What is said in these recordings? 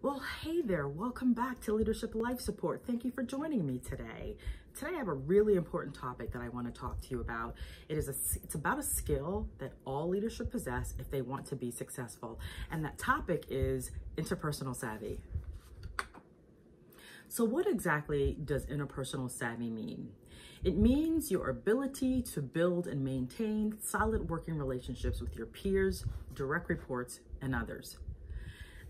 Well, hey there, welcome back to Leadership Life Support. Thank you for joining me today. Today I have a really important topic that I want to talk to you about. It's about a skill that all leaders should possess if they want to be successful. And that topic is interpersonal savvy. So what exactly does interpersonal savvy mean? It means your ability to build and maintain solid working relationships with your peers, direct reports, and others.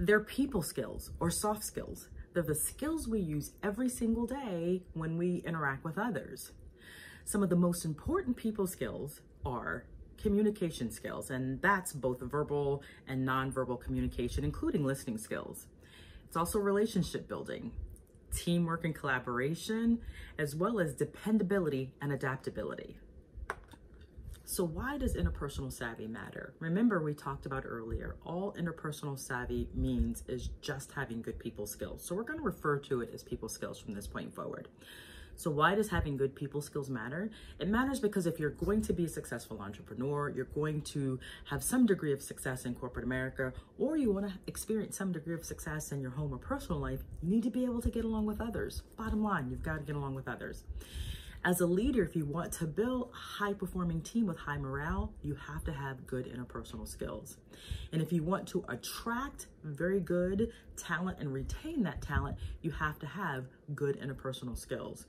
They're people skills or soft skills. They're the skills we use every single day when we interact with others. Some of the most important people skills are communication skills, and that's both verbal and nonverbal communication, including listening skills. It's also relationship building, teamwork and collaboration, as well as dependability and adaptability. So why does interpersonal savvy matter? Remember, we talked about earlier, all interpersonal savvy means is just having good people skills. So we're going to refer to it as people skills from this point forward. So why does having good people skills matter? It matters because if you're going to be a successful entrepreneur, you're going to have some degree of success in corporate America, or you want to experience some degree of success in your home or personal life, you need to be able to get along with others. Bottom line, you've got to get along with others. As a leader, if you want to build a high-performing team with high morale, you have to have good interpersonal skills. And if you want to attract very good talent and retain that talent, you have to have good interpersonal skills.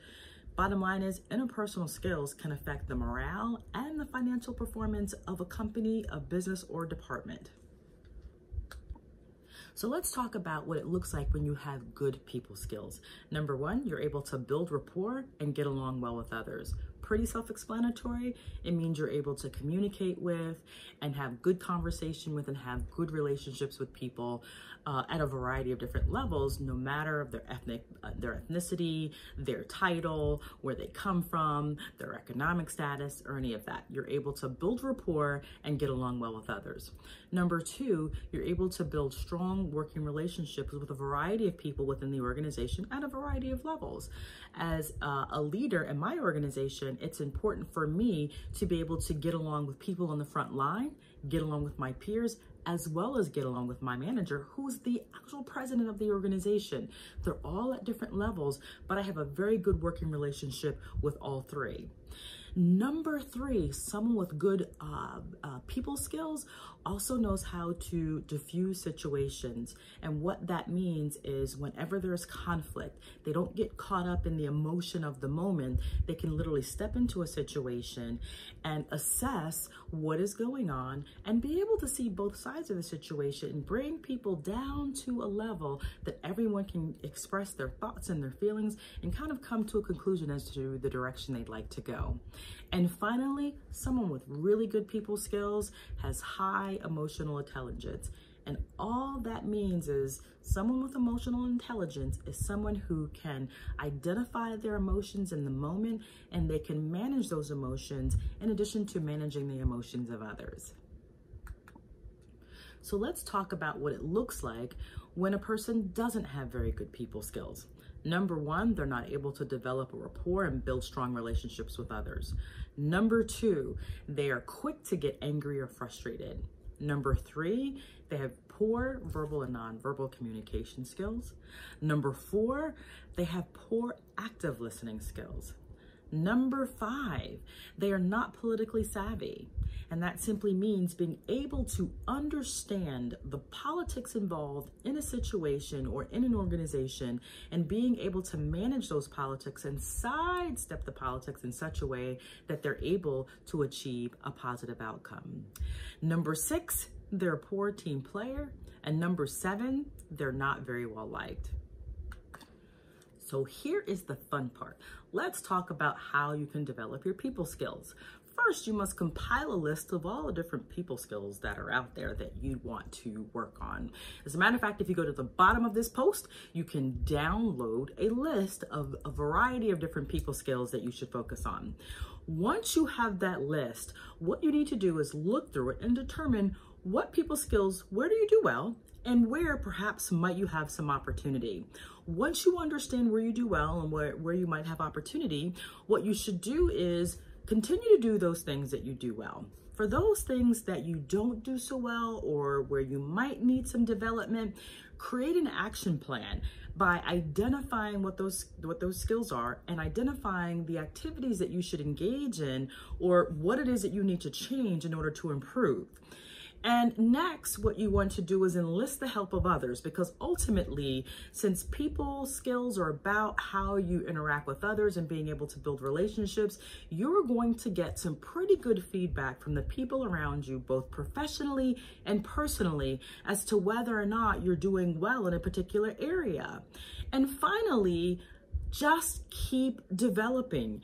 Bottom line is, interpersonal skills can affect the morale and the financial performance of a company, a business, or department. So let's talk about what it looks like when you have good people skills. Number one, you're able to build rapport and get along well with others. Pretty self-explanatory. It means you're able to communicate with and have good conversation with and have good relationships with people at a variety of different levels, no matter their ethnicity, their title, where they come from, their economic status, or any of that. You're able to build rapport and get along well with others. Number two, you're able to build strong working relationships with a variety of people within the organization at a variety of levels. As a leader in my organization, it's important for me to be able to get along with people on the front line, get along with my peers, as well as get along with my manager, who's the actual president of the organization. They're all at different levels, but I have a very good working relationship with all three. Number three, someone with good people skills also knows how to diffuse situations. And what that means is whenever there's conflict, they don't get caught up in the emotion of the moment. They can literally step into a situation and assess what is going on and be able to see both sides of the situation and bring people down to a level that everyone can express their thoughts and their feelings and kind of come to a conclusion as to the direction they'd like to go. And finally, someone with really good people skills has high emotional intelligence. And all that means is someone with emotional intelligence is someone who can identify their emotions in the moment, and they can manage those emotions in addition to managing the emotions of others. So let's talk about what it looks like when a person doesn't have very good people skills. Number one, they're not able to develop a rapport and build strong relationships with others. Number two, they are quick to get angry or frustrated. Number three, they have poor verbal and nonverbal communication skills. Number four, they have poor active listening skills. Number five, they are not politically savvy. And that simply means being able to understand the politics involved in a situation or in an organization and being able to manage those politics and sidestep the politics in such a way that they're able to achieve a positive outcome. Number six, they're a poor team player. And number seven, they're not very well liked. So here is the fun part. Let's talk about how you can develop your people skills. First, you must compile a list of all the different people skills that are out there that you want to work on. As a matter of fact, if you go to the bottom of this post, you can download a list of a variety of different people skills that you should focus on. Once you have that list, what you need to do is look through it and determine what people skills, where do you do well, and where perhaps might you have some opportunity. Once you understand where you do well and where you might have opportunity, what you should do is continue to do those things that you do well. for those things that you don't do so well or where you might need some development, create an action plan by identifying what those skills are and identifying the activities that you should engage in or what it is that you need to change in order to improve. And next, what you want to do is enlist the help of others, because ultimately, since people skills are about how you interact with others and being able to build relationships, you're going to get some pretty good feedback from the people around you, both professionally and personally, as to whether or not you're doing well in a particular area. And finally, just keep developing.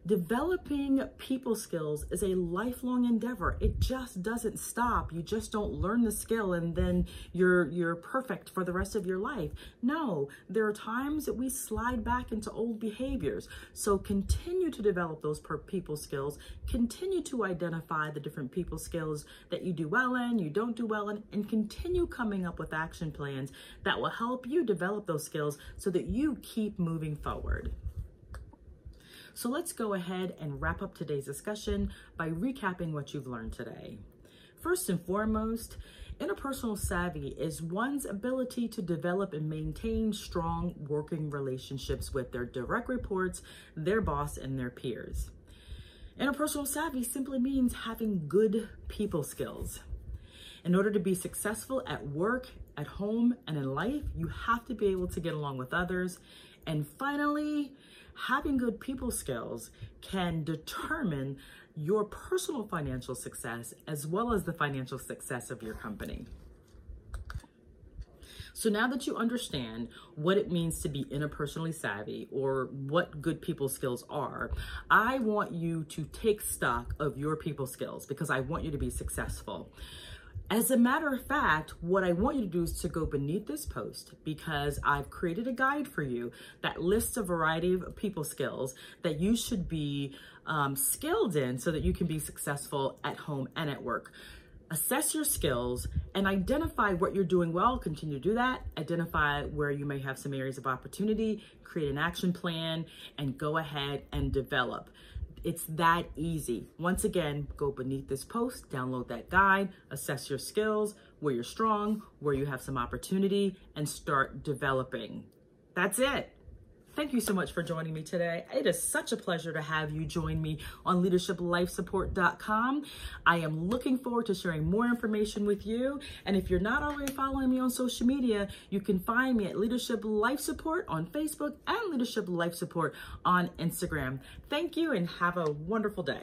Developing people skills is a lifelong endeavor. It just doesn't stop. You just don't learn the skill and then you're perfect for the rest of your life. No, there are times that we slide back into old behaviors. So continue to develop those people skills. Continue to identify the different people skills that you do well in, you don't do well in, and continue coming up with action plans that will help you develop those skills so that you keep moving forward. So let's go ahead and wrap up today's discussion by recapping what you've learned today. First and foremost, interpersonal savvy is one's ability to develop and maintain strong working relationships with their direct reports, their boss, and their peers. Interpersonal savvy simply means having good people skills. In order to be successful at work, at home, and in life, you have to be able to get along with others. And finally, having good people skills can determine your personal financial success as well as the financial success of your company. So now that you understand what it means to be interpersonally savvy or what good people skills are, I want you to take stock of your people skills because I want you to be successful. As a matter of fact, what I want you to do is to go beneath this post because I've created a guide for you that lists a variety of people skills that you should be skilled in so that you can be successful at home and at work. Assess your skills and identify what you're doing well. Continue to do that. Identify where you may have some areas of opportunity, create an action plan, and go ahead and develop. It's that easy. Once again, go beneath this post, download that guide, assess your skills, where you're strong, where you have some opportunity, and start developing. That's it. Thank you so much for joining me today. It is such a pleasure to have you join me on leadershiplifesupport.com. I am looking forward to sharing more information with you. And if you're not already following me on social media, you can find me at Leadership Life Support on Facebook and Leadership Life Support on Instagram. Thank you and have a wonderful day.